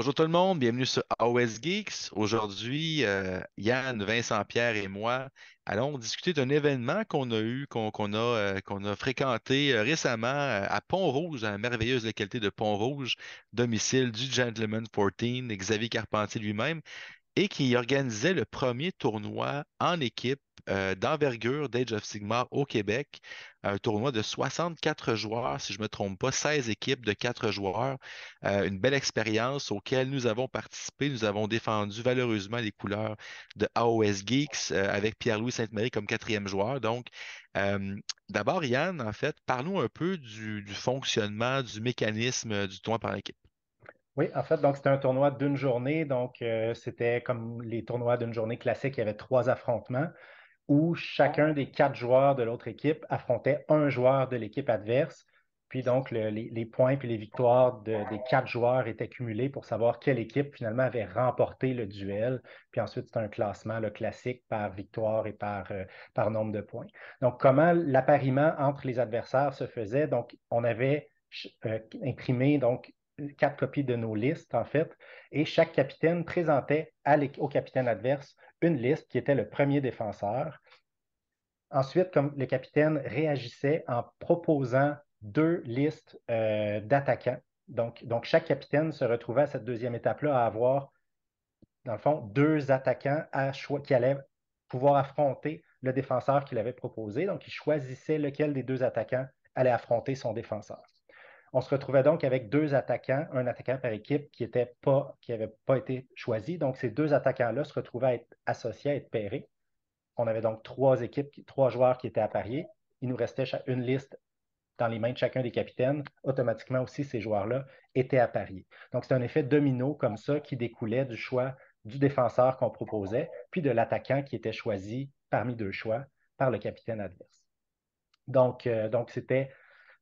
Bonjour tout le monde, bienvenue sur AOS Geeks. Aujourd'hui, Yann, Vincent, Pierre et moi allons discuter d'un événement qu'on a eu, qu'on a fréquenté récemment à Pont-Rouge, à la merveilleuse localité de Pont-Rouge, domicile du Gentleman 14, Xavier Carpentier lui-même et qui organisait le premier tournoi en équipe d'envergure d'Age of Sigmar au Québec. Un tournoi de 64 joueurs, si je ne me trompe pas, 16 équipes de 4 joueurs. Une belle expérience auquel nous avons participé. Nous avons défendu valeureusement les couleurs de AOS Geeks avec Pierre-Louis Sainte-Marie comme quatrième joueur. Donc, euh, d'abord, Yann, en fait, parlons un peu du fonctionnement, du mécanisme du tournoi par équipe. Oui, en fait, donc c'était un tournoi d'une journée. Donc, c'était comme les tournois d'une journée classique. Il y avait trois affrontements où chacun des quatre joueurs de l'autre équipe affrontait un joueur de l'équipe adverse. Puis donc, les points puis les victoires des quatre joueurs étaient cumulés pour savoir quelle équipe finalement avait remporté le duel. Puis ensuite, c'était un classement le classique par victoire et par nombre de points. Donc, comment l'appariement entre les adversaires se faisait? Donc, on avait imprimé donc quatre copies de nos listes, en fait, et chaque capitaine présentait au capitaine adverse une liste qui était le premier défenseur. Ensuite, comme le capitaine réagissait en proposant deux listes d'attaquants. Donc, chaque capitaine se retrouvait à cette deuxième étape-là à avoir, dans le fond, deux attaquants qui allaient pouvoir affronter le défenseur qu'il avait proposé. Donc, il choisissait lequel des deux attaquants allait affronter son défenseur. On se retrouvait donc avec deux attaquants, un attaquant par équipe qui n'avait pas été choisi. Donc, ces deux attaquants-là se retrouvaient à être associés, à être pairés. On avait donc trois équipes, trois joueurs qui étaient à parier. Il nous restait une liste dans les mains de chacun des capitaines. Automatiquement aussi, ces joueurs-là étaient à parier. Donc, c'est un effet domino comme ça qui découlait du choix du défenseur qu'on proposait, puis de l'attaquant qui était choisi parmi deux choix par le capitaine adverse. Donc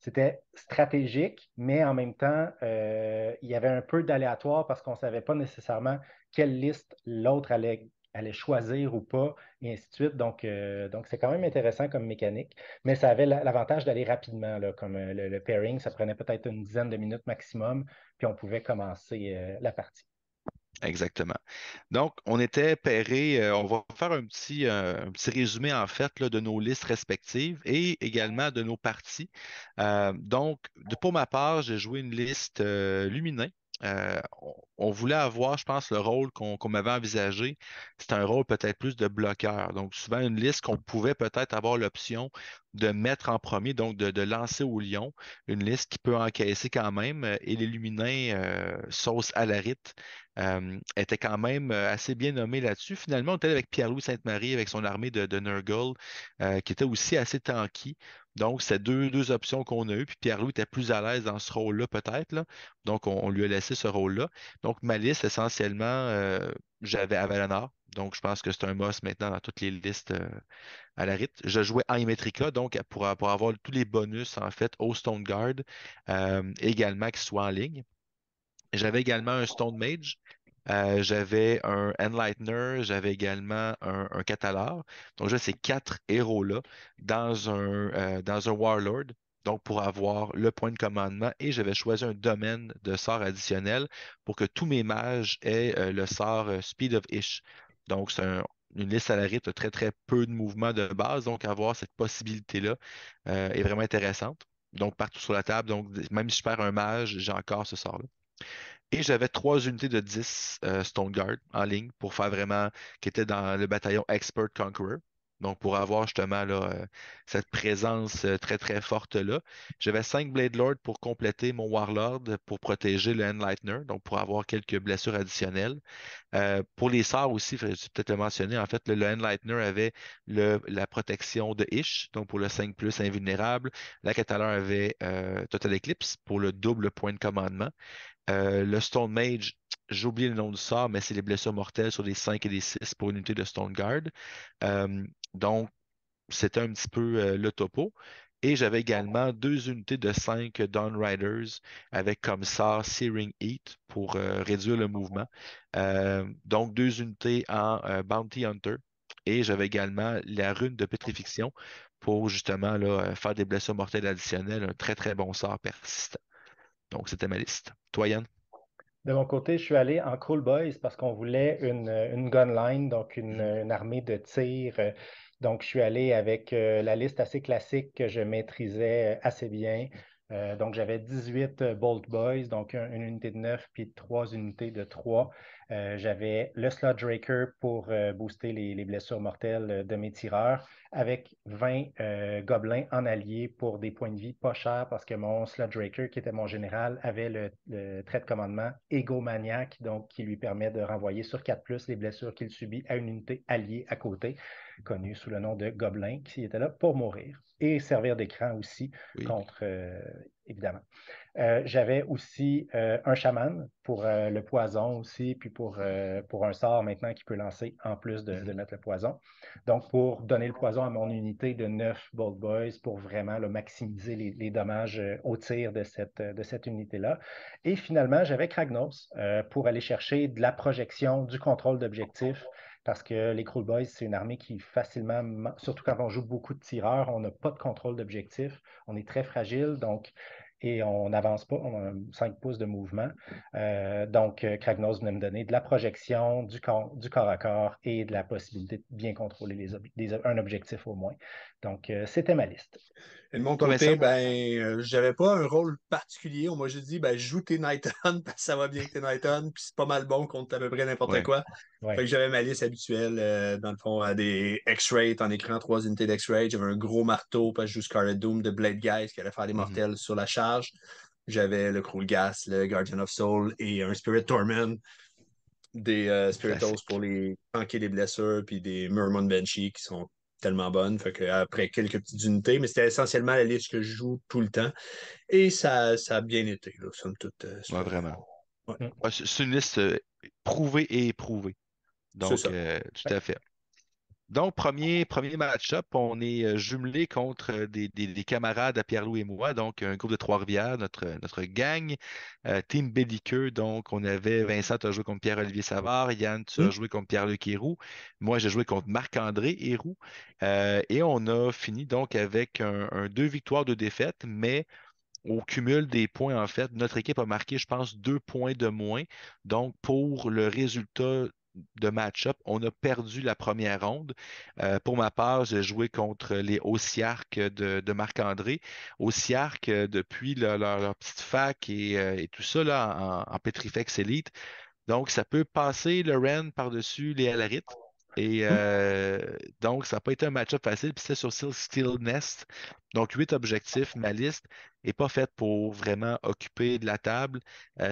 c'était stratégique, mais en même temps, il y avait un peu d'aléatoire parce qu'on ne savait pas nécessairement quelle liste l'autre allait choisir ou pas, et ainsi de suite. Donc c'est quand même intéressant comme mécanique, mais ça avait l'avantage d'aller rapidement, là, comme le pairing, ça prenait peut-être une dizaine de minutes maximum, puis on pouvait commencer la partie. Exactement. Donc, on était pairés. On va faire un petit résumé en fait là, de nos listes respectives et également de nos parties. Pour ma part, j'ai joué une liste Lumineux. On voulait avoir, je pense, le rôle qu'on m'avait envisagé. C'était un rôle peut-être plus de bloqueur. Donc, souvent une liste qu'on pouvait peut-être avoir l'option de mettre en premier, donc de lancer au lion. Une liste qui peut encaisser quand même. Et les Luminins, sauce à la rite était quand même assez bien nommé là-dessus. Finalement, on était avec Pierre-Louis Sainte-Marie avec son armée de Nurgle, qui était aussi assez tanky. Donc, c'est deux options qu'on a eues. Puis Pierre-Louis était plus à l'aise dans ce rôle-là, peut-être, là. Donc, on lui a laissé ce rôle-là. Donc, ma liste, essentiellement, j'avais Avalanor. Donc, je pense que c'est un must maintenant dans toutes les listes à la rite. Je jouais Aemetrica, donc pour avoir tous les bonus, en fait, au Stone Guard, également qui soit en ligne. J'avais également un Stone Mage. J'avais un Enlightener, j'avais également un Catalar. Donc, j'ai ces quatre héros-là dans un Warlord. Donc, pour avoir le point de commandement, et j'avais choisi un domaine de sort additionnel pour que tous mes mages aient le sort Speed of Ish. Donc, une liste à la rite, très, très peu de mouvements de base. Donc, avoir cette possibilité-là est vraiment intéressante. Donc, partout sur la table. Donc, même si je perds un mage, j'ai encore ce sort-là. Et j'avais trois unités de 10 Stone Guard en ligne pour faire vraiment, qui étaient dans le bataillon Expert Conqueror. Donc, pour avoir justement là, cette présence très très forte là. J'avais 5 Blade Lord pour compléter mon Warlord pour protéger le Enlightener, donc pour avoir quelques blessures additionnelles. Pour les sorts aussi, je vais peut-être le mentionner, en fait, le Enlightener avait la protection de Ish, donc pour le 5 plus invulnérable. La Catalan avait Total Eclipse pour le double point de commandement. Le Stone Mage, j'ai oublié le nom du sort, mais c'est les blessures mortelles sur les 5 et les 6 pour une unité de Stone Guard. Donc, c'était un petit peu le topo. Et j'avais également deux unités de 5 Dawn Riders avec comme sort Searing Heat pour réduire le mouvement. Donc, deux unités en Bounty Hunter. Et j'avais également la rune de pétrifixion pour justement là, faire des blessures mortelles additionnelles. Un très, très bon sort persistant. Donc, c'était ma liste. Toi, Yann? De mon côté, je suis allé en Cool Boys parce qu'on voulait une gun line, donc Mhm. une armée de tir. Donc, je suis allé avec la liste assez classique que je maîtrisais assez bien. Donc, j'avais 18 Bolt Boys, donc une unité de 9 puis trois unités de 3. J'avais le Sludge Raker pour booster les blessures mortelles de mes tireurs, avec 20 gobelins en allié pour des points de vie pas chers parce que mon Sludge Raker, qui était mon général, avait le trait de commandement Egomaniac, donc qui lui permet de renvoyer sur 4+ les blessures qu'il subit à une unité alliée à côté, connue sous le nom de Gobelin, qui était là pour mourir et servir d'écran aussi Oui. contre, évidemment. J'avais aussi un chaman pour le poison aussi, puis pour un sort maintenant qui peut lancer en plus de Mhm. mettre le poison. Donc, pour donner le poison à mon unité de 9 Bolt Boys pour vraiment là, maximiser les dommages au tir de cette unité-là. Et finalement, j'avais Kragnos pour aller chercher de la projection, du contrôle d'objectif, parce que les Cruel Boys, c'est une armée qui facilement, surtout quand on joue beaucoup de tireurs, on n'a pas de contrôle d'objectif, on est très fragile, donc et on n'avance pas, on a 5 pouces de mouvement. Donc, Kragnos venait me donner de la projection, du corps à corps et de la possibilité de bien contrôler un objectif au moins. Donc, c'était ma liste. Et de mon Toi, côté, Vincent? j'avais pas un rôle particulier. On m'a juste dit, joue tes Nighton parce que ça va bien que tes Nighton, puis c'est pas mal bon contre à peu près n'importe Oui. quoi. Fait Ouais. que j'avais ma liste habituelle, dans le fond, à des X-Ray en écran, 3 unités d'X-Ray. J'avais un gros marteau parce que je joue Scarlet Doom de Blade Guys qui allait faire des Mhm. mortels sur la charge. J'avais le Cruel Gas, le Guardian of Soul et un Spirit Torment, des Spiritos pour Classique. les tanker des blessures, puis des Murmon Banshee qui sont tellement bonnes. Fait que après quelques petites unités, mais c'était essentiellement la liste que je joue tout le temps. Et ça a bien été, là, somme toute. Ouais, vraiment. Ouais, Mm. Ouais, c'est une liste prouvée et éprouvée. c'est Donc, ça. tout à fait. Donc, premier match-up, on est jumelé contre des camarades à Pierre-Loup et moi, donc un groupe de Trois-Rivières, notre gang, team belliqueux. Donc, on avait Vincent, tu as joué contre Pierre-Olivier Savard, Yann, tu as Hmm? joué contre Pierre-Luc Héroux, moi, j'ai joué contre Marc-André Héroux, et on a fini donc avec un 2 victoires, 2 défaites, mais au cumul des points, en fait, notre équipe a marqué, je pense, 2 points de moins. Donc, pour le résultat de match-up, on a perdu la première ronde. Pour ma part, j'ai joué contre les Ossiarques de Marc-André. Ossiarques, depuis leur petite fac et tout ça là, en Petrifex Elite. Donc, ça peut passer le Ren par-dessus les Alarites. Et Hmm? donc, ça n'a pas été un match-up facile. Puis c'était sur Steel Nest. Donc, 8 objectifs. Ma liste n'est pas faite pour vraiment occuper de la table.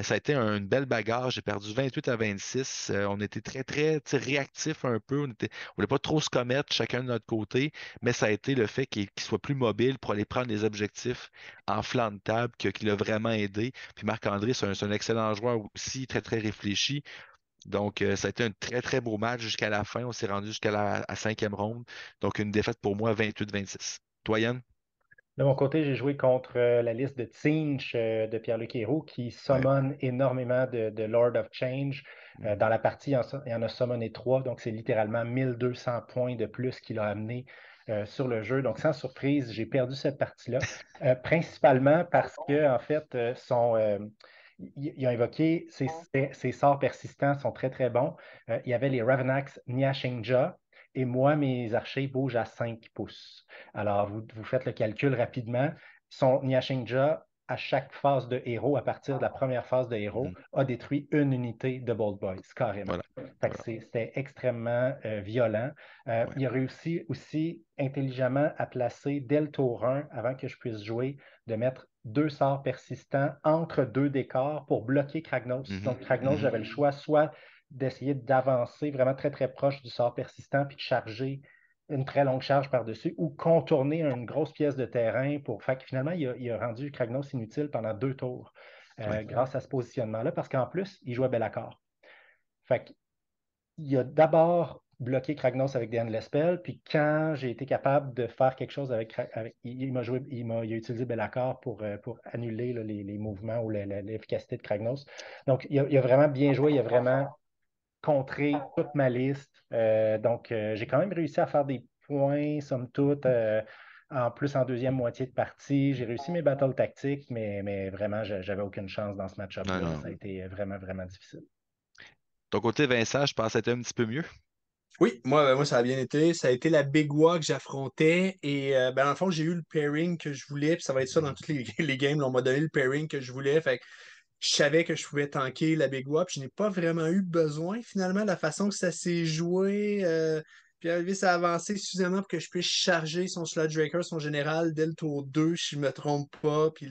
Ça a été une belle bagarre. J'ai perdu 28-26. On était très, très tu sais, réactifs un peu. On voulait pas trop se commettre chacun de notre côté. Mais ça a été le fait qu'il soit plus mobile pour aller prendre les objectifs en flanc de table qui l'a vraiment aidé. Puis Marc-André, c'est un excellent joueur aussi, très, très réfléchi. Donc, ça a été un très, très beau match jusqu'à la fin. On s'est rendu jusqu'à la cinquième ronde. Donc, une défaite pour moi, 28-26. Toi, Yann? De mon côté, j'ai joué contre la liste de Tzinch de Pierre-Luc Héroux qui Ouais. summon énormément de Lord of Change. Dans Mhm. la partie, il y en a summoné 3, donc c'est littéralement 1200 points de plus qu'il a amené sur le jeu. Donc, sans surprise, j'ai perdu cette partie-là, principalement parce que, en fait, il a invoqué ses sorts persistants sont très, très bons. Il y avait les Ravenax Nyashinja, et moi, mes archers bougent à 5 pouces. Alors, vous faites le calcul rapidement. Son Nyashinja, à chaque phase de héros, à partir de la première phase de héros, Mhm. a détruit une unité de Bolt Boys, carrément. Voilà. Fait que Voilà. c'était extrêmement violent. Ouais. Il a réussi aussi intelligemment à placer dès le tour 1, avant que je puisse jouer, de mettre 2 sorts persistants entre 2 décors pour bloquer Kragnos. Mhm. Donc, Kragnos, Mhm. j'avais le choix soit d'essayer d'avancer vraiment très, très proche du sort persistant puis de charger une très longue charge par-dessus ou contourner une grosse pièce de terrain pour. Fait que finalement, il a rendu Kragnos inutile pendant 2 tours Ouais. grâce à ce positionnement-là parce qu'en plus, il jouait Bellacar. Fait qu'il a d'abord bloqué Kragnos avec des Endless Spells, puis quand j'ai été capable de faire quelque chose il m'a joué, il a utilisé Bellacar pour annuler là, les mouvements ou l'efficacité de Kragnos. Donc, il a vraiment bien joué, il a vraiment contré toute ma liste. Donc, j'ai quand même réussi à faire des points, somme toute. en plus en deuxième moitié de partie. J'ai réussi mes battles tactiques, mais vraiment, j'avais aucune chance dans ce Non, match-up-là. non. Ça a été vraiment, vraiment difficile. Ton côté, Vincent, je pense que c'était un petit peu mieux. Oui, moi, ça a bien été. Ça a été la Big Wa que j'affrontais. Et ben, dans le fond, j'ai eu le pairing que je voulais. Puis ça va être ça dans toutes les games. Là, on m'a donné le pairing que je voulais. Fait que je savais que je pouvais tanker la Big Wa. Puis je n'ai pas vraiment eu besoin, finalement, la façon que ça s'est joué. Puis Elvis a avancé suffisamment pour que je puisse charger son Sludge Draker, son général, dès le tour 2, si je me trompe pas. Puis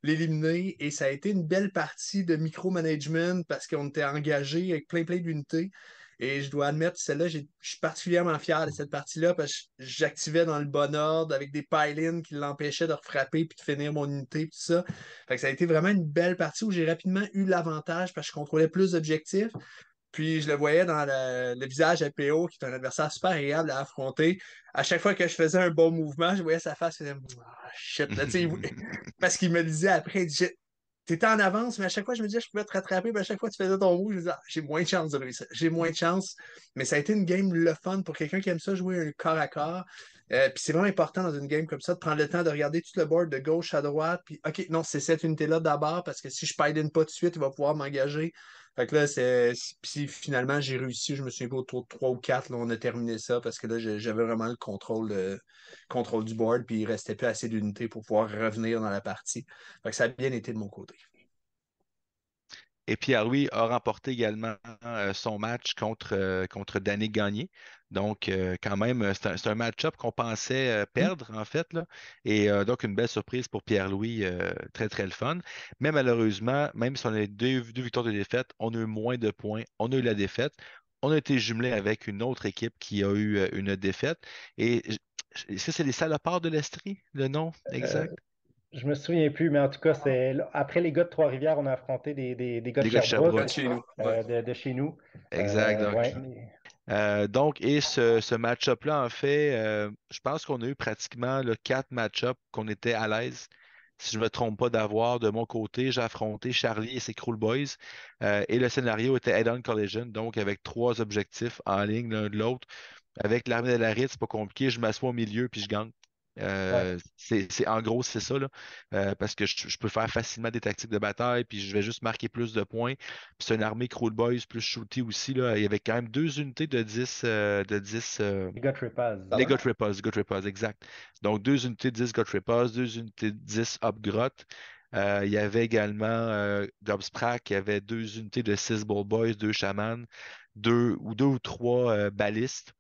l'éliminer. Et ça a été une belle partie de micromanagement parce qu'on était engagé avec plein d'unités. Et je dois admettre, celle-là, je suis particulièrement fier de cette partie-là parce que j'activais dans le bon ordre avec des pile-ins qui l'empêchaient de refrapper puis de finir mon unité puis tout ça. Fait que ça a été vraiment une belle partie où j'ai rapidement eu l'avantage parce que je contrôlais plus d'objectifs. Puis je le voyais dans le visage à PO, qui est un adversaire super agréable à affronter. À chaque fois que je faisais un bon mouvement, je voyais sa face, je faisais ah, shit. Là, tu sais, parce qu'il me le disait après, il disait t'étais en avance, mais à chaque fois, je me disais, je pouvais te rattraper, mais à chaque fois que tu faisais ton move, je me disais, ah, j'ai moins de chance de réussir. J'ai moins de chance. Mais ça a été une game le fun pour quelqu'un qui aime ça, jouer un corps à corps. Puis c'est vraiment important dans une game comme ça de prendre le temps de regarder tout le board de gauche à droite. Puis, OK, non, c'est cette unité-là d'abord, parce que si je pile pas tout de suite, il va pouvoir m'engager. Fait que là, puis finalement, j'ai réussi, je me souviens pas, au tour 3 ou 4, là, on a terminé ça parce que là, j'avais vraiment le contrôle du board, puis il restait plus assez d'unités pour pouvoir revenir dans la partie. Fait que ça a bien été de mon côté. Et Pierre-Louis a remporté également son match contre Danick Gagné. Donc, quand même, c'est un match-up qu'on pensait Hmm. perdre, en fait, là. Et donc, une belle surprise pour Pierre-Louis, très, très le fun. Mais malheureusement, même si on a deux victoires de défaite, on a eu moins de points, on a eu la défaite. On a été jumelé avec une autre équipe qui a eu une défaite. Et est-ce que c'est les Salopards de l'Estrie, le nom Euh, exact? je me souviens plus, mais en tout cas, après les gars de Trois-Rivières, on a affronté des gars de Les gars de Sherbrooke, Près de Sherbrooke. chez nous. Ouais. de chez nous. Exact. Donc, Ouais, Donc, et ce match-up-là, en fait, je pense qu'on a eu pratiquement le 4 match-ups qu'on était à l'aise. Si je ne me trompe pas d'avoir de mon côté, j'ai affronté Charlie et ses Cruel Boys. Et le scénario était Head-on Collision, donc avec 3 objectifs en ligne l'un de l'autre. Avec l'armée de la rite, c'est pas compliqué, je m'assois au milieu puis je gagne. ouais. En gros, c'est ça, là. Parce que je peux faire facilement des tactiques de bataille, puis je vais juste marquer plus de points. Puis c'est une armée Cruel Boys plus shooty aussi, là. Il y avait quand même 2 unités de 10 Les gars de Tripaz. les God Rippers, exact. Donc 2 unités de 10 God Rippers, 2 unités de 10 Upgrot. Il y avait également Gobsprak, il y avait 2 unités de 6 Bull Boys, 2 chamans, deux ou trois balistes.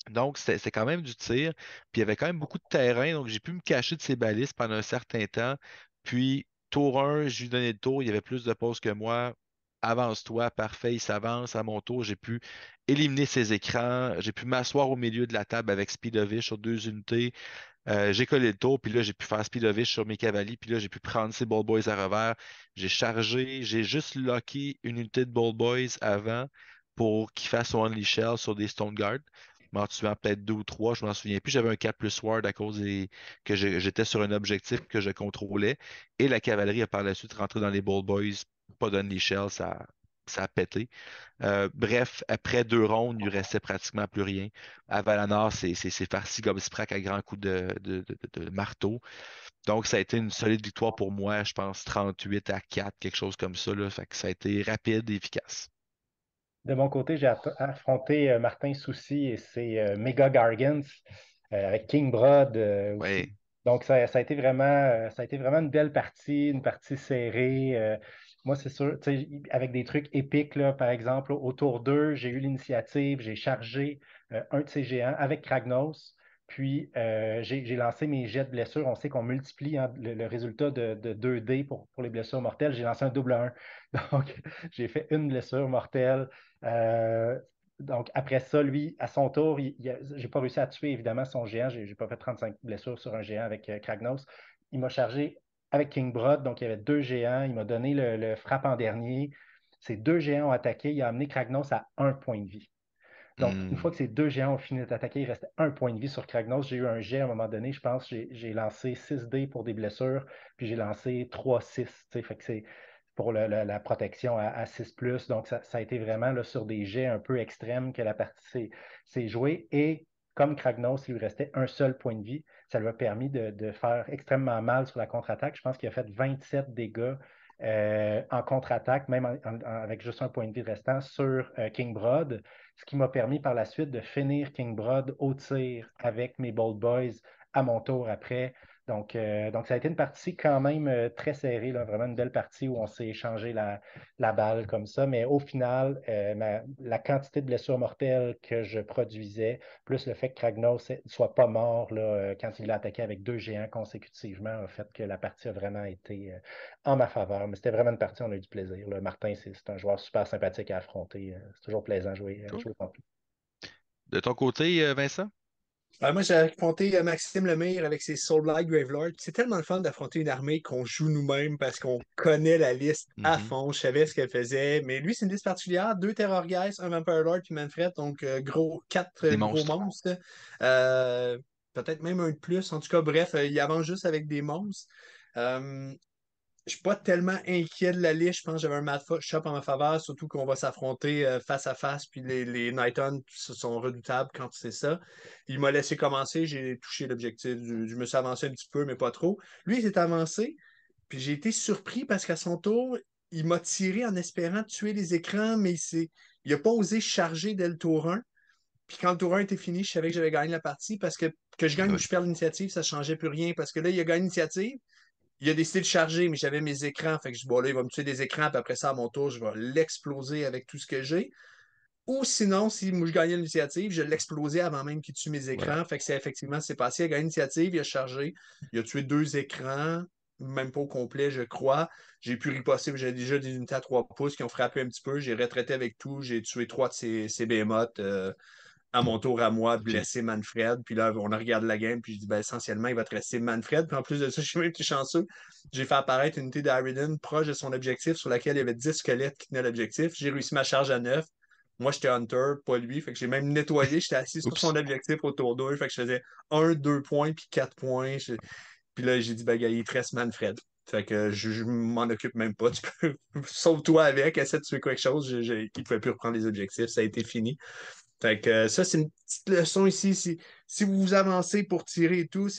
Donc, c'est quand même du tir. Puis il y avait quand même beaucoup de terrain. Donc, j'ai pu me cacher de ces balistes pendant un certain temps. Puis, tour 1, je lui donnais le tour. Il y avait plus de pauses que moi. Avance-toi, parfait, il s'avance. À mon tour, j'ai pu éliminer ses écrans. J'ai pu m'asseoir au milieu de la table avec Speedovish sur 2 unités. J'ai collé le tour, puis là, j'ai pu faire Speedovish sur mes cavaliers. Puis là, j'ai pu prendre ces Ball Boys à revers. J'ai chargé. J'ai juste locké une unité de Ball Boys avant pour qu'il fasse son Only Shell sur des Stone Guard. M'en tuant peut-être 2 ou 3, je m'en souviens plus. J'avais un 4 plus Ward à cause que j'étais sur un objectif que je contrôlais. Et la cavalerie a par la suite rentré dans les Ball Boys. Pas d'Only Shell, ça a pété. Bref, après 2 rondes, il ne restait pratiquement plus rien. À Valanor, c'est farci Gobsprak à grands coups de marteau. Donc, ça a été une solide victoire pour moi, je pense 38-4, quelque chose comme ça, là. Fait que ça a été rapide et efficace. De mon côté, j'ai affronté Martin Soucy et ses Mega Gargants avec King Broad aussi. Oui. Donc, ça a été vraiment une partie serrée. Moi, c'est sûr, tu sais, avec des trucs épiques, là, par exemple, au tour 2, j'ai eu l'initiative, j'ai chargé un de ces géants avec Kragnos. Puis, j'ai lancé mes jets de blessures. On sait qu'on multiplie hein, le résultat de 2D pour les blessures mortelles. J'ai lancé un double 1. Donc, j'ai fait une blessure mortelle. Euh, donc, après ça, lui, à son tour, j'ai pas réussi à tuer évidemment son géant. J'ai pas fait 35 blessures sur un géant avec Kragnos. Il m'a chargé avec King Broad, donc il y avait 2 géants. Il m'a donné le frappe en dernier. Ces 2 géants ont attaqué. Il a amené Kragnos à 1 point de vie. Donc, une Hmm. fois que ces 2 géants ont fini d'attaquer, il restait 1 point de vie sur Kragnos. J'ai eu un jet à un moment donné, je pense, j'ai lancé 6 dés pour des blessures, puis j'ai lancé 3-6. Fait que c'est pour la protection à 6+. Donc, ça a été vraiment là, sur des jets un peu extrêmes que la partie s'est jouée. Et comme Kragnos, il lui restait un seul point de vie. Ça lui a permis de faire extrêmement mal sur la contre-attaque. Je pense qu'il a fait 27 dégâts en contre-attaque, même avec juste un point de vie restant sur King Broad, ce qui m'a permis par la suite de finir King Broad au tir avec mes Bold Boys à mon tour après. Donc ça a été une partie quand même très serrée, là, vraiment une belle partie où on s'est échangé la balle comme ça. Mais au final, la quantité de blessures mortelles que je produisais, plus le fait que Kragnos ne soit pas mort là, quand il l'a attaqué avec 2 géants consécutivement, a fait que la partie a vraiment été en ma faveur. Mais c'était vraiment une partie, on a eu du plaisir, là. Martin, c'est un joueur super sympathique à affronter. C'est toujours plaisant de Cool. jouer contre lui. De ton côté, Vincent? Moi, j'ai affronté Maxime Lemire avec ses Soulblight Gravelords. C'est tellement le fun d'affronter une armée qu'on joue nous-mêmes parce qu'on connaît la liste à Mhm. fond. Je savais ce qu'elle faisait. Mais lui, c'est une liste particulière. 2 Terror Guys, un Vampire Lord puis Manfred. Donc, quatre Des gros monstres. monstres. Peut-être même un de plus. En tout cas, bref, il avance juste avec des monstres. Euh, je suis pas tellement inquiet de la liste. Je pense que j'avais un match-up en ma faveur, surtout qu'on va s'affronter face à face. Puis les Night Hunt sont redoutables quand c'est ça. Il m'a laissé commencer, j'ai touché l'objectif. Je me suis avancé un petit peu, mais pas trop. Lui, il s'est avancé, puis j'ai été surpris parce qu'à son tour, il m'a tiré en espérant tuer les écrans, mais il a pas osé charger dès le tour 1. Puis quand le tour 1 était fini, je savais que j'avais gagné la partie parce que je Ah gagne ou oui. je perds l'initiative, ça ne changeait plus rien. Parce que là, il a gagné l'initiative. Il a décidé de charger, mais j'avais mes écrans. Fait que je dis, bon, là, il va me tuer des écrans, puis après ça, à mon tour, je vais l'exploser avec tout ce que j'ai. Ou sinon, si moi je gagnais l'initiative, je l'explosais avant même qu'il tue mes Voilà. écrans. Fait que c'est effectivement, c'est passé. Il a gagné l'initiative, il a chargé, il a tué 2 écrans, même pas au complet, je crois. J'ai pu riposter, j'ai déjà des unités à 3 pouces qui ont frappé un petit peu. J'ai retraité avec tout, j'ai tué 3 de ces behemoths. À mon tour à moi, Puis, blesser Manfred. Puis là, on a regardé la game, puis je dis, ben, essentiellement, il va te rester Manfred. Puis en plus de ça, je suis même plus chanceux. J'ai fait apparaître une unité d'Aridon proche de son objectif, sur laquelle il y avait 10 squelettes qui tenaient l'objectif. J'ai réussi ma charge à 9. Moi, j'étais Hunter, pas lui. Fait que j'ai même nettoyé. J'étais assis sur son oups. objectif autour d'eux. Fait que je faisais 1, 2 points, puis 4 points. Puis là, j'ai dit, ben, gars, il te reste Manfred. Fait que je m'en occupe même pas. Tu peux, sauve-toi avec, essaie de tuer quelque chose. Il ne pouvait plus reprendre les objectifs. Ça a été fini. Fait que ça, c'est une petite leçon ici. Si vous vous avancez pour tirer et tout,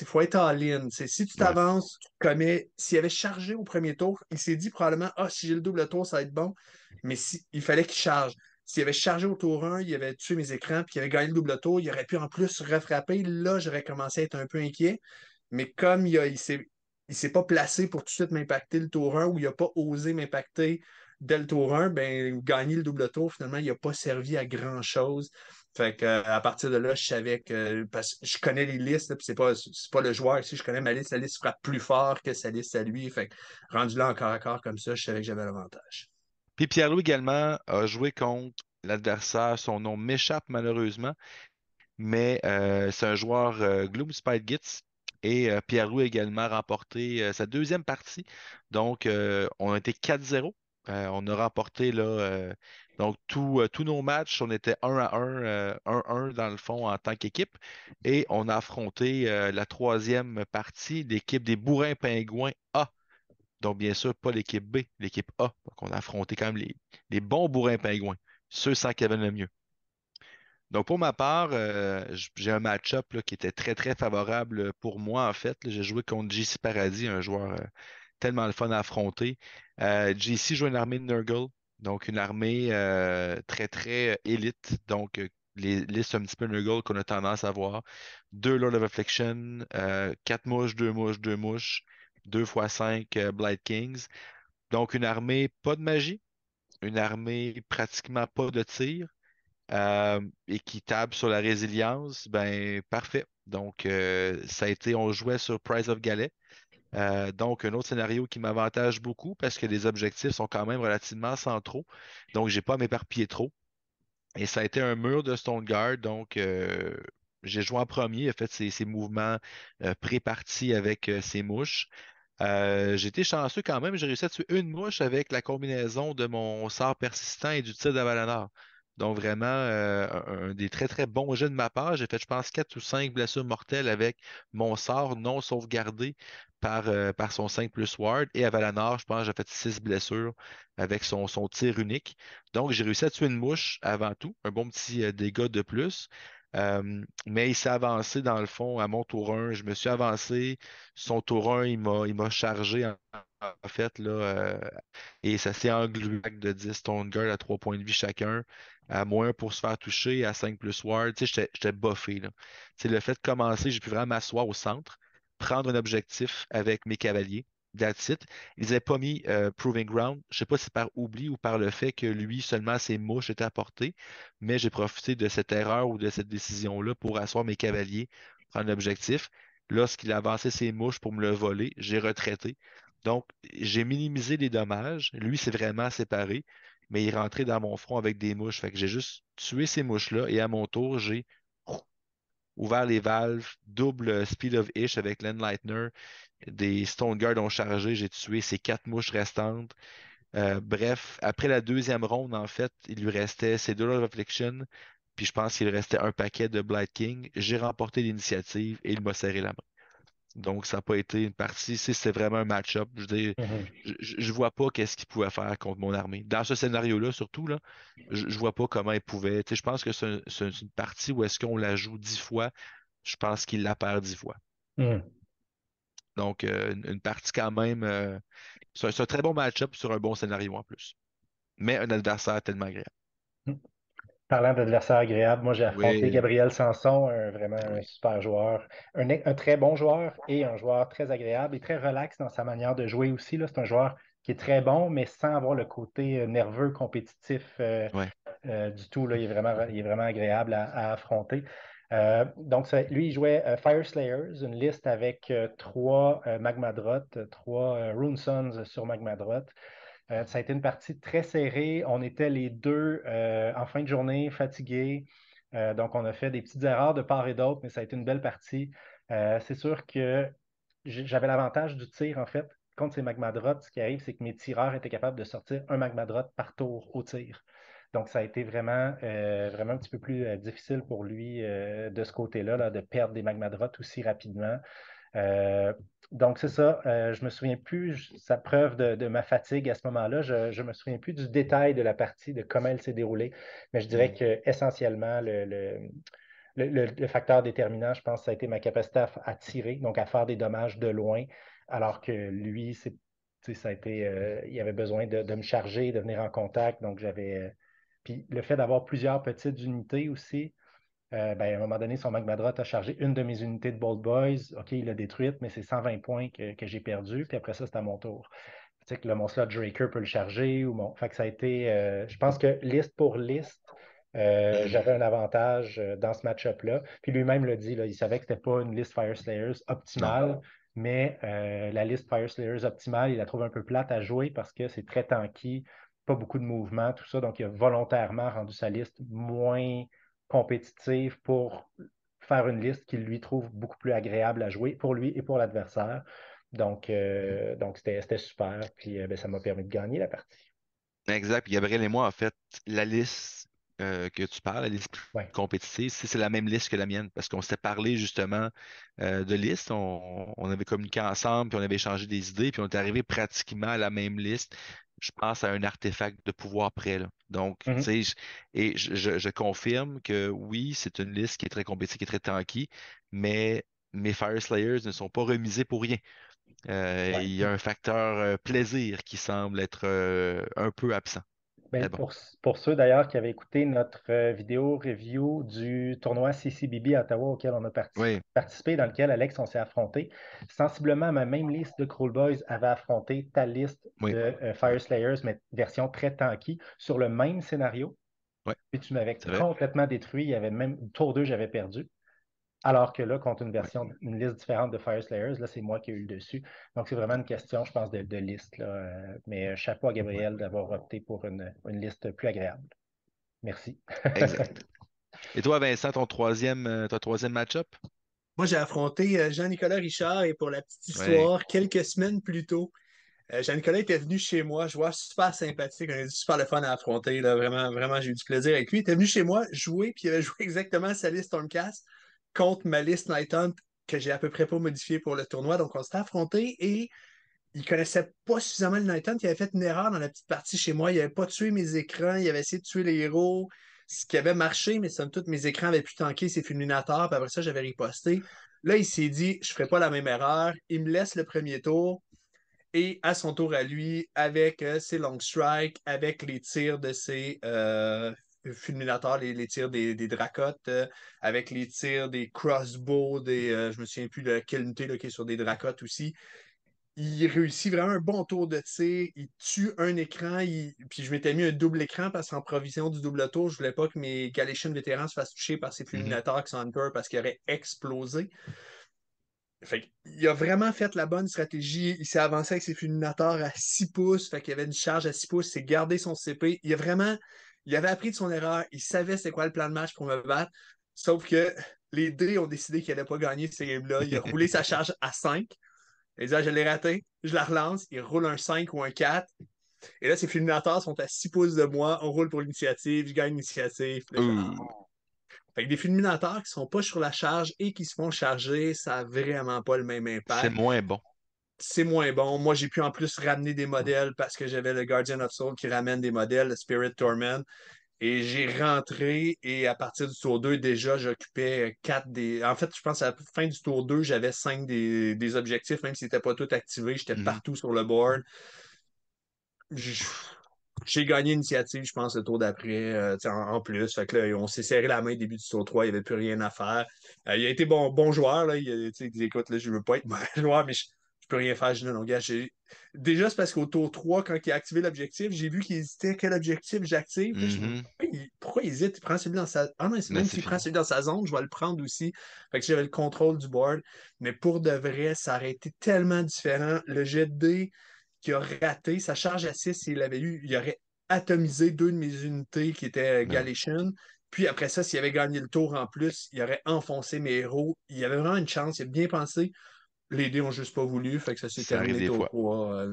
faut être all-in. Si tu Ouais. t'avances, tu te commets. S'il avait chargé au premier tour, il s'est dit probablement, ah, si j'ai le double tour, ça va être bon. Mais il fallait qu'il charge. S'il avait chargé au tour 1, il avait tué mes écrans, puis il avait gagné le double tour, il aurait pu en plus refrapper. Là, j'aurais commencé à être un peu inquiet. Mais comme il s'est pas placé pour tout de suite m'impacter le tour 1 ou il n'a pas osé m'impacter dès le tour 1, ben, gagner le double tour, finalement, il n'a pas servi à grand-chose. Fait que, à partir de là, je savais que, parce que je connais les listes, puis c'est pas le joueur ici, je connais ma liste, la liste frappe plus fort que sa liste à lui. Fait que, rendu là encore à corps comme ça, je savais que j'avais l'avantage. Puis Pierre-Loup également a joué contre l'adversaire. Son nom m'échappe malheureusement, mais c'est un joueur Gloom Spite Gitz. Et Pierre-Loup a également remporté sa deuxième partie. Donc, on a été 4-0. On a remporté là, donc tous nos matchs. On était 1-1, 1-1 dans le fond en tant qu'équipe. Et on a affronté la troisième partie, l'équipe des Bourrins Pingouins A. Donc, bien sûr, pas l'équipe B, l'équipe A. Donc, on a affronté quand même les bons Bourrins Pingouins, ceux sans Kevin Lemieux. Donc, pour ma part, j'ai un match-up là, qui était très, très favorable pour moi, en fait. Là. J'ai joué contre JC Paradis, un joueur tellement le fun à affronter. JC joue une armée de Nurgle, donc une armée très, très élite. Donc, les listes un petit peu Nurgle qu'on a tendance à voir. 2 Lord of Affliction, 4 mouches, 2 mouches, 2 mouches, 2 x 5 Blight Kings. Donc, une armée pas de magie, une armée pratiquement pas de tir et qui table sur la résilience, ben parfait. Donc, ça a été, on jouait sur Price of Galet. Donc, un autre scénario qui m'avantage beaucoup parce que les objectifs sont quand même relativement centraux. Donc, j'ai pas à m'éparpiller trop. Et ça a été un mur de Stone Guard. Donc, j'ai joué en premier, il a fait ses mouvements pré-partis avec ses mouches. J'ai été chanceux quand même. J'ai réussi à tuer une mouche avec la combinaison de mon sort persistant et du tir d'Avalanche. Donc vraiment, un des très très bons jets de ma part. J'ai fait, je pense, 4 ou 5 blessures mortelles avec mon sort non sauvegardé par son 5+ Ward. Et Avalanche, je pense, j'ai fait 6 blessures avec son tir unique. Donc j'ai réussi à tuer une mouche avant tout. Un bon petit dégât de plus. Mais il s'est avancé dans le fond à mon tour 1. Je me suis avancé. Son tour 1, il m'a chargé en fait, là, et ça s'est englué avec de 10 Stone Guard à 3 points de vie chacun, à moins pour se faire toucher, à 5 plus Ward. Tu sais, j'étais buffé, là. Tu sais, le fait de commencer, j'ai pu vraiment m'asseoir au centre, prendre un objectif avec mes cavaliers. That's it. Ils n'avaient pas mis Proving Ground. Je ne sais pas si c'est par oubli ou par le fait que lui, seulement ses mouches étaient apportées, mais j'ai profité de cette erreur ou de cette décision-là pour asseoir mes cavaliers, prendre l'objectif. Lorsqu'il a avancé ses mouches pour me le voler, j'ai retraité. Donc, j'ai minimisé les dommages. Lui, c'est vraiment séparé, mais il est rentré dans mon front avec des mouches. Fait que j'ai juste tué ces mouches-là et à mon tour, j'ai ouvert les valves, double Speed of Ish avec l'Enlightener. Des Stone Guard ont chargé, j'ai tué ces 4 mouches restantes. Bref, après la deuxième ronde, en fait, il lui restait ses deux Affliction, puis je pense qu'il restait un paquet de Blight King. J'ai remporté l'initiative et il m'a serré la main. Donc, ça n'a pas été une partie. C'est vraiment un match-up. Je veux dire, Mhm. je vois pas qu'est-ce qu'il pouvait faire contre mon armée. Dans ce scénario-là, surtout, là, je vois pas comment il pouvait. Tu sais, je pense que c'est une partie où est-ce qu'on la joue 10 fois. Je pense qu'il la perd 10 fois. Mhm. Donc, une partie quand même. C'est un très bon match-up sur un bon scénario en plus. Mais un adversaire tellement agréable. Parlant d'adversaire agréable, moi j'ai affronté Oui, Gabriel Sanson, vraiment un oui. super joueur, un très bon joueur et un joueur très agréable et très relax dans sa manière de jouer aussi, là. C'est un joueur qui est très bon, mais sans avoir le côté nerveux, compétitif Ouais. du tout, là. Il est vraiment agréable à affronter. Donc, lui, il jouait Fire Slayers, une liste avec trois Magmadrot, trois Rune Sons sur Magmadrot. Ça a été une partie très serrée. On était les deux en fin de journée, fatigués. Donc, on a fait des petites erreurs de part et d'autre, mais ça a été une belle partie. C'est sûr que j'avais l'avantage du tir, en fait. Contre ces Magmadrots, ce qui arrive, c'est que mes tireurs étaient capables de sortir un Magmadrot par tour au tir. Donc, ça a été vraiment un petit peu plus difficile pour lui de ce côté-là, là, de perdre des Magmadrots aussi rapidement. Euh, donc, c'est ça. Je me souviens plus, sa preuve de ma fatigue à ce moment-là. Je me souviens plus du détail de la partie, de comment elle s'est déroulée. Mais je dirais Mm. que essentiellement, le facteur déterminant, je pense, ça a été ma capacité à tirer, donc à faire des dommages de loin, alors que lui, tu sais, ça a été, il avait besoin de me charger, de venir en contact. Donc, puis le fait d'avoir plusieurs petites unités aussi, ben, à un moment donné, son Magmadrot a chargé une de mes unités de Bold Boys. OK, il l'a détruite, mais c'est 120 points que j'ai perdu. Puis après ça, c'est à mon tour. Tu sais que mon slot Draker peut le charger. Fait que ça a été. Je pense que liste pour liste, Mhm. j'avais un avantage dans ce match-up-là. Puis lui-même le dit, là, il savait que c'était pas une liste Fire Slayers Non. optimale, mais la liste Fire Slayers optimale, il la trouve un peu plate à jouer parce que c'est très tanky, pas beaucoup de mouvement, tout ça. Donc, il a volontairement rendu sa liste moins compétitive pour faire une liste qu'il lui trouve beaucoup plus agréable à jouer pour lui et pour l'adversaire. Donc c'était super. Puis ben, ça m'a permis de gagner la partie. Exact. Puis Gabriel et moi, en fait, la liste que tu parles, la liste Ouais. compétitive, c'est la même liste que la mienne parce qu'on s'était parlé justement de liste. On avait communiqué ensemble, puis on avait échangé des idées, puis on est arrivé pratiquement à la même liste. Je pense à un artefact de pouvoir près, là. Donc, tu Mhm. sais, je confirme que oui, c'est une liste qui est très compétitive, qui est très tanky, mais mes Fire Slayers ne sont pas remisés pour rien. Ouais. Il y a un facteur plaisir qui semble être un peu absent. Mais Ben, bon, pour ceux d'ailleurs qui avaient écouté notre vidéo review du tournoi CCBB à Ottawa auquel on a oui, participé, dans lequel Alex, on s'est affronté, sensiblement ma même liste de Cruel Boys avait affronté ta liste oui, de Fire Slayers, mais version très tanky, sur le même scénario. oui, Puis tu m'avais c'est vrai. complètement détruit. Il y avait même tour 2, j'avais perdu. Alors que là, contre Oui, une liste différente de Fire Slayers, là, c'est moi qui ai eu le dessus. Donc, c'est vraiment une question, je pense, de liste, là. Mais chapeau à oui, Gabriel d'avoir opté pour une liste plus agréable. Merci. exact. Et toi, Vincent, ton troisième match-up? Moi, j'ai affronté Jean-Nicolas Richard et pour la petite Oui, histoire, quelques semaines plus tôt, Jean-Nicolas était venu chez moi, joueur super sympathique, on a eu super le fun à affronter, là, vraiment, vraiment, j'ai eu du plaisir avec lui. Il était venu chez moi jouer, puis il avait joué exactement sa liste Stormcast contre ma liste Night Hunt que j'ai à peu près pas modifiée pour le tournoi. Donc, on s'était affronté et il connaissait pas suffisamment le Night Hunt. Il avait fait une erreur dans la petite partie chez moi. Il avait pas tué mes écrans, il avait essayé de tuer les héros. ce qui avait marché, mais somme toute, mes écrans avaient pu tanker ses fulminateurs, puis après ça, j'avais riposté. Là, il s'est dit, je ferai pas la même erreur. Il me laisse le premier tour. Et à son tour à lui, avec ses long strikes, avec les tirs de ses fulminateurs, les tirs des dracottes, avec les tirs des crossbows, je me souviens plus de quelle unité là, qui est sur des dracottes aussi. Il réussit vraiment un bon tour de tir. Il tue un écran. Puis je m'étais mis un double écran parce qu'en provision du double tour, je voulais pas que mes Galatian vétérans se fassent toucher par ces fulminateurs qui sont Hunter parce qu'ils auraient explosé. Fait il a vraiment fait la bonne stratégie. Il s'est avancé avec ses fulminateurs à 6 pouces. Fait qu'il avait une charge à 6 pouces. Il s'est gardé son CP. Il avait appris de son erreur. Il savait c'est quoi le plan de match pour me battre. Sauf que les dés ont décidé qu'il n'allait pas gagner ces games-là. Il a roulé sa charge à 5. Il dit, ah, je l'ai raté. Je la relance. Il roule un 5 ou un 4. Et là, ses fulminateurs sont à 6 pouces de moi. On roule pour l'initiative. Je gagne l'initiative. Fait que des fulminateurs qui sont pas sur la charge et qui se font charger, ça a vraiment pas le même C'est impact. moins bon. C'est moins bon. Moi, j'ai pu en plus ramener des modèles parce que j'avais le Guardian of Soul qui ramène des modèles, le Spirit Torment. Et j'ai rentré et à partir du tour 2, déjà, j'occupais 4 des. En fait, je pense à la fin du tour 2, j'avais 5 des objectifs, même s'ils n'étaient pas tous activés. J'étais partout sur le board. J'ai gagné l'initiative, je pense, le tour d'après, en plus. Fait que là, on s'est serré la main au début du tour 3, il n'y avait plus rien à faire. Il a été bon joueur, là. Il dit, écoute, là, je veux pas être mauvais joueur, mais je peux rien faire. Je dis, non, gars, déjà, c'est parce qu'au tour 3, quand il a activé l'objectif, j'ai vu qu'il hésitait quel objectif j'active. Puis je me dis, pourquoi il hésite? Il prend celui dans sa. Ah non, Là, même c'est s'il prend fini. celui dans sa zone, je vais le prendre aussi. Fait que j'avais le contrôle du board. Mais pour de vrai, ça aurait été tellement différent. Le jet de dés qui a raté sa charge à 6, s'il l'avait eu, il aurait atomisé 2 de mes unités qui étaient Ben oui, Galatian. Puis après ça, s'il avait gagné le tour en plus, il aurait enfoncé mes héros. Il avait vraiment une chance, il a bien pensé. Les dés ont juste pas voulu, fait que ça s'est ça arrive terminé des tour fois. 3.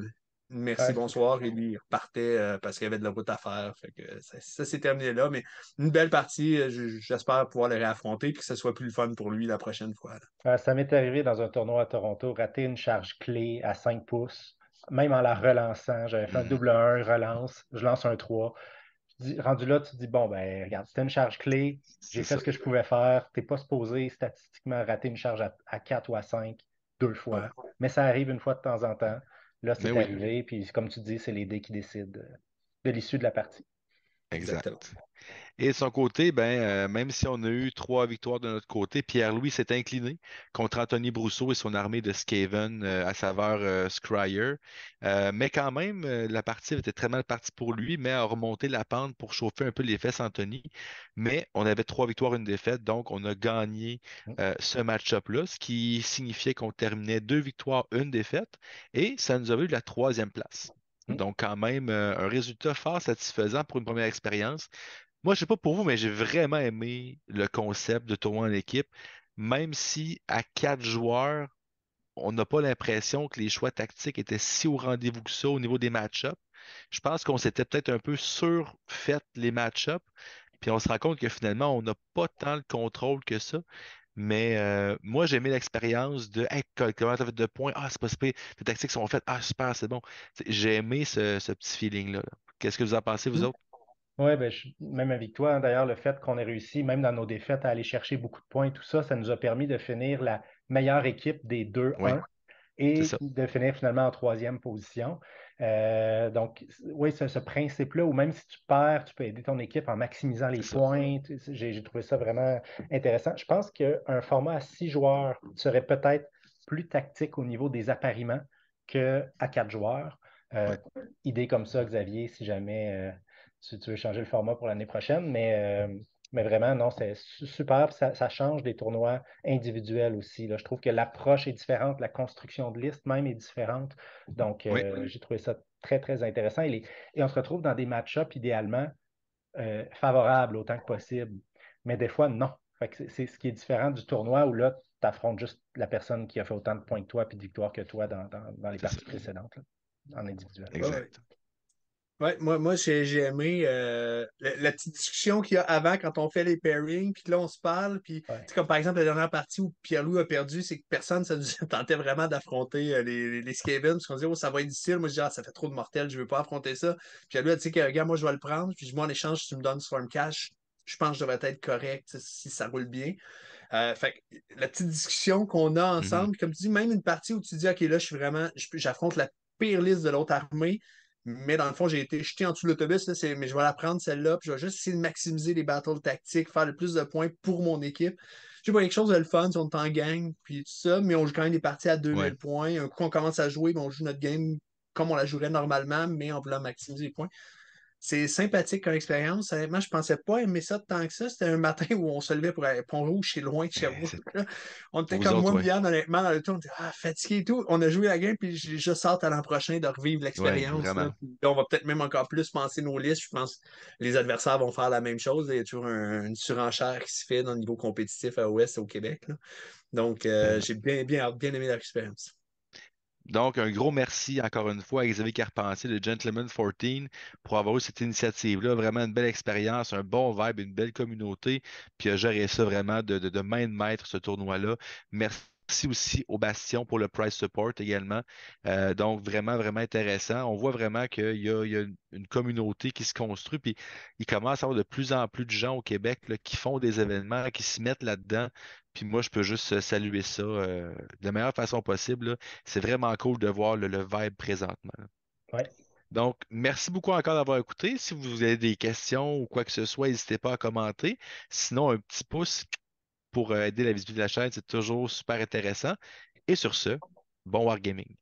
Merci, Ouais, bonsoir. Et lui, il repartait parce qu'il y avait de la route à faire. Fait que ça s'est terminé là, mais une belle partie. J'espère pouvoir le réaffronter et que ce soit plus le fun pour lui la prochaine fois. Ça m'est arrivé dans un tournoi à Toronto, rater une charge clé à 5 pouces, même en la relançant. J'avais fait un double 1, relance, je lance un 3. Rendu là, tu te dis, bon, ben, regarde, c'était une charge clé, j'ai C'est fait ça. ce que je pouvais faire. Tu n'es pas supposé statistiquement rater une charge à 4 ou à 5 deux Ouais. fois, mais ça arrive une fois de temps en temps. Là, Mais c'est oui, arrivé, puis comme tu dis, c'est les dés qui décident de l'issue de la partie. Exactement. exact. Et de son côté, ben, même si on a eu 3 victoires de notre côté, Pierre-Louis s'est incliné contre Anthony Brousseau et son armée de Skaven à saveur Scryer. Mais quand même, la partie était très mal partie pour lui, mais a remonté la pente pour chauffer un peu les fesses Anthony. Mais on avait 3 victoires, une défaite, donc on a gagné ce match-up-là, ce qui signifiait qu'on terminait 2 victoires, une défaite, et ça nous avait eu la troisième place. Donc, quand même, un résultat fort satisfaisant pour une première expérience. Moi, je sais pas pour vous, mais j'ai vraiment aimé le concept de tournoi en équipe, même si à 4 joueurs, on n'a pas l'impression que les choix tactiques étaient si au rendez-vous que ça au niveau des match-ups. Je pense qu'on s'était peut-être un peu surfait les match-ups, puis on se rend compte que finalement, on n'a pas tant le contrôle que ça. Mais moi, j'ai aimé l'expérience de hey, comment tu as fait de points. Ah, c'est pas super. Les tactiques sont faites. Ah, super, c'est bon. J'ai aimé ce petit feeling-là. Qu'est-ce que vous en pensez, vous autres? Oui, ben, même avec toi, hein. D'ailleurs, le fait qu'on ait réussi, même dans nos défaites, à aller chercher beaucoup de points, tout ça, ça nous a permis de finir la meilleure équipe des deux Oui, 1 c'est et ça. de finir finalement en troisième position. Donc, oui, ce principe-là, où même si tu perds, tu peux aider ton équipe en maximisant les C'est ça. points. J'ai trouvé ça vraiment intéressant. Je pense qu'un format à 6 joueurs serait peut-être plus tactique au niveau des appariements qu'à 4 joueurs. Oui, Euh, Idée comme ça, Xavier, si jamais si tu veux changer le format pour l'année prochaine. Mais vraiment, non, c'est super. Ça change des tournois individuels aussi. Là. Je trouve que l'approche est différente, la construction de liste même est différente. Donc, oui, j'ai trouvé ça très, très intéressant. Et on se retrouve dans des match-ups idéalement favorables autant que possible. Mais des fois, non. Fait que c'est ce qui est différent du tournoi où là, tu affrontes juste la personne qui a fait autant de points que toi et de victoires que toi dans les c'est ça. parties précédentes, là, en individuel. Ouais, ouais. Exact. Ouais, moi j'ai aimé la petite discussion qu'il y a avant quand on fait les pairings, puis là on se parle, puis Ouais. c'est comme par exemple la dernière partie où Pierre-Loup a perdu, c'est que personne ça nous tentait vraiment d'affronter les Skaven, parce qu'on dit oh ça va être difficile, moi je dis ah ça fait trop de mortels, je veux pas affronter ça. Pierre-Loup a dit que regarde moi je vais le prendre, puis moi en échange tu me donnes Storm Cash, je pense que je devrais être correct si ça roule bien. Fait que la petite discussion qu'on a Mhm. ensemble, comme tu dis, même une partie où tu dis, OK, là, j'affronte la pire liste de l'autre armée, mais dans le fond, j'ai été jeté en dessous de l'autobus, là, mais je vais la prendre celle-là, puis je vais juste essayer de maximiser les battles tactiques, faire le plus de points pour mon équipe. Je sais pas, quelque chose de le fun, si on est en gang, puis tout ça, mais on joue quand même des parties à Ouais. 2000 points. Un coup, on commence à jouer, ben, on joue notre game comme on la jouerait normalement, mais en voulant maximiser les points. C'est sympathique comme expérience. Honnêtement, je pensais pas aimer ça tant que ça. C'était un matin où on se levait pour aller à Pont-Rouge, c'est loin de Sherbrooke. C'est Là. On était pour vous comme autres, moi, ouais. Yann, honnêtement, dans le tour, on était fatigué et tout. On a joué la game, puis j'ai juste hâte à l'an prochain de revivre Ouais, l'expérience. Là. vraiment. Puis là, on va peut-être même encore plus penser nos listes. Je pense que les adversaires vont faire la même chose. Il y a toujours une surenchère qui se fait dans le niveau compétitif à Ouest au Québec. Là. Donc, Tellement. j'ai bien aimé l'expérience. Donc, un gros merci encore une fois à Xavier Carpentier de Gentleman 14 pour avoir eu cette initiative-là. Vraiment une belle expérience, un bon vibe, une belle communauté. Puis a géré ça vraiment de main de maître, ce tournoi-là. Merci aussi au Bastion pour le prize support également. Donc, vraiment, vraiment intéressant. On voit vraiment qu'il y a une communauté qui se construit. Puis il commence à y avoir de plus en plus de gens au Québec là, qui font des événements, qui se mettent là-dedans. Puis moi, je peux juste saluer ça de la meilleure façon possible, là. C'est vraiment cool de voir le vibe présentement, là. Ouais. Donc, merci beaucoup encore d'avoir écouté. Si vous avez des questions ou quoi que ce soit, n'hésitez pas à commenter. Sinon, un petit pouce pour aider la visibilité de la chaîne, c'est toujours super intéressant. Et sur ce, bon wargaming.